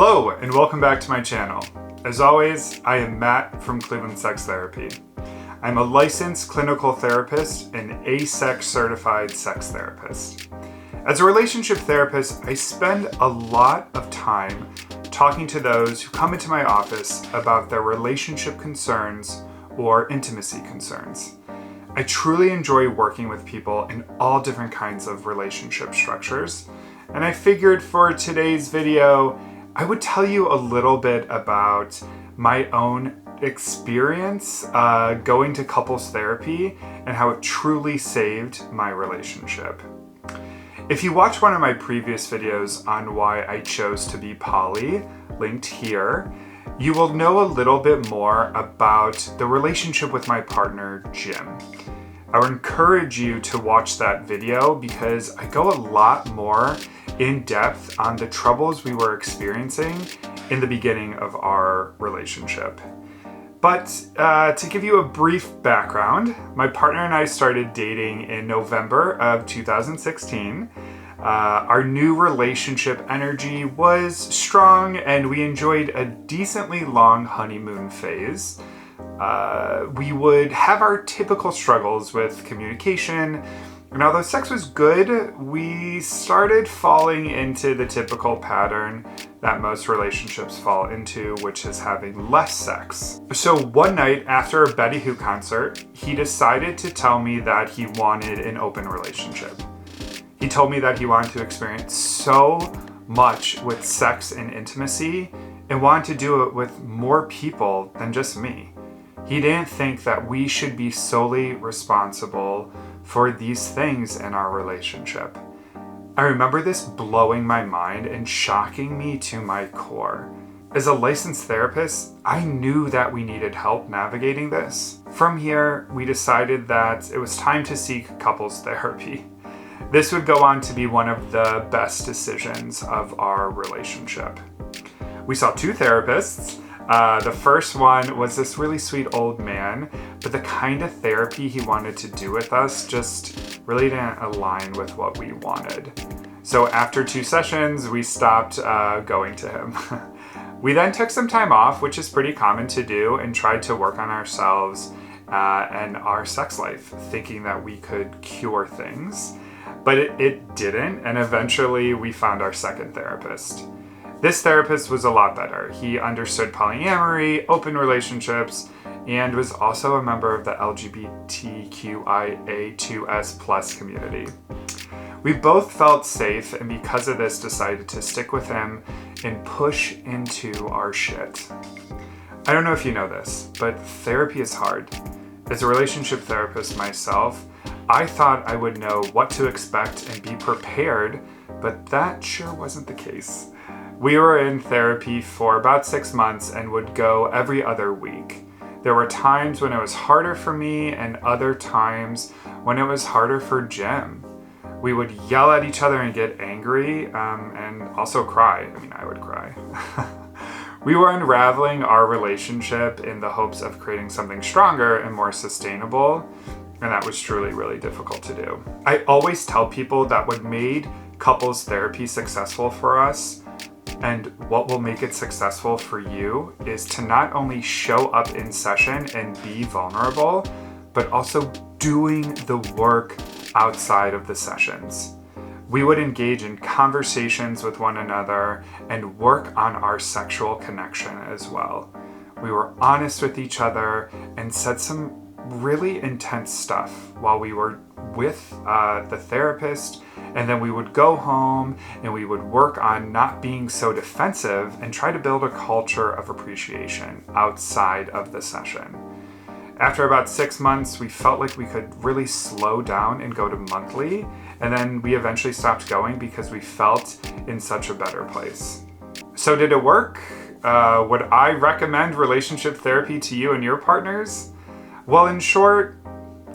Hello and welcome back to my channel. As always, I am Matt from Cleveland Sex Therapy. I'm a licensed clinical therapist and AASECT certified sex therapist. As a relationship therapist, I spend a lot of time talking to those who come into my office about their relationship concerns or intimacy concerns. I truly enjoy working with people in all different kinds of relationship structures, and I figured for today's video, I would tell you a little bit about my own experience going to couples therapy and how it truly saved my relationship. If you watch one of my previous videos on why I chose to be poly, linked here, you will know a little bit more about the relationship with my partner, Jim. I would encourage you to watch that video because I go a lot more in depth on the troubles we were experiencing in the beginning of our relationship. But to give you a brief background, my partner and I started dating in November of 2016. Our new relationship energy was strong and we enjoyed a decently long honeymoon phase. We would have our typical struggles with communication, and although sex was good, we started falling into the typical pattern that most relationships fall into, which is having less sex. So one night after a Betty Who concert, he decided to tell me that he wanted an open relationship. He told me that he wanted to experience so much with sex and intimacy and wanted to do it with more people than just me. He didn't think that we should be solely responsible for these things in our relationship. I remember this blowing my mind and shocking me to my core. As a licensed therapist, I knew that we needed help navigating this. From here, we decided that it was time to seek couples therapy. This would go on to be one of the best decisions of our relationship. We saw two therapists. The first one was this really sweet old man, but the kind of therapy he wanted to do with us just really didn't align with what we wanted. So after 2 sessions, we stopped going to him. We then took some time off, which is pretty common to do, and tried to work on ourselves and our sex life, thinking that we could cure things. But it didn't, and eventually we found our second therapist. This therapist was a lot better. He understood polyamory, open relationships, and was also a member of the LGBTQIA2S+ community. We both felt safe, and because of this decided to stick with him and push into our shit. I don't know if you know this, but therapy is hard. As a relationship therapist myself, I thought I would know what to expect and be prepared, but that sure wasn't the case. We were in therapy for about 6 months and would go every other week. There were times when it was harder for me and other times when it was harder for Jim. We would yell at each other and get angry and also cry. I mean, I would cry. We were unraveling our relationship in the hopes of creating something stronger and more sustainable, and that was truly really difficult to do. I always tell people that what made couples therapy successful for us and what will make it successful for you is to not only show up in session and be vulnerable, but also doing the work outside of the sessions. We would engage in conversations with one another and work on our sexual connection as well. We were honest with each other and said some really intense stuff while we were with the therapist, and then we would go home and we would work on not being so defensive and try to build a culture of appreciation outside of the session. After about 6 months, we felt like we could really slow down and go to monthly, and then we eventually stopped going because we felt in such a better place. So did it work? Would I recommend relationship therapy to you and your partners? Well, in short,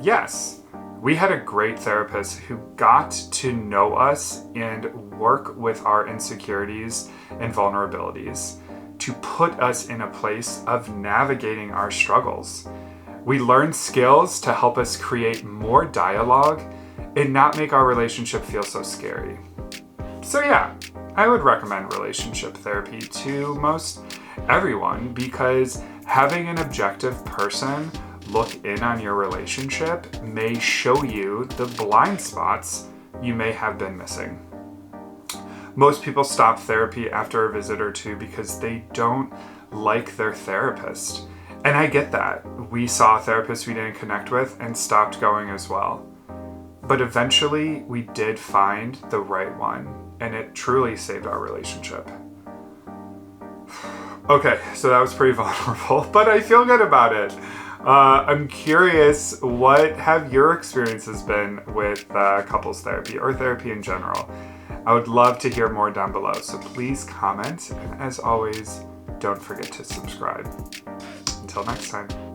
yes. We had a great therapist who got to know us and work with our insecurities and vulnerabilities to put us in a place of navigating our struggles. We learned skills to help us create more dialogue and not make our relationship feel so scary. So yeah, I would recommend relationship therapy to most everyone because having an objective person look in on your relationship may show you the blind spots you may have been missing. Most people stop therapy after a visit or two because they don't like their therapist. And I get that. We saw a therapist we didn't connect with and stopped going as well. But eventually we did find the right one, and it truly saved our relationship. Okay, so that was pretty vulnerable, but I feel good about it. I'm curious, what have your experiences been with couples therapy or therapy in general? I would love to hear more down below, so please comment. And as always, don't forget to subscribe. Until next time.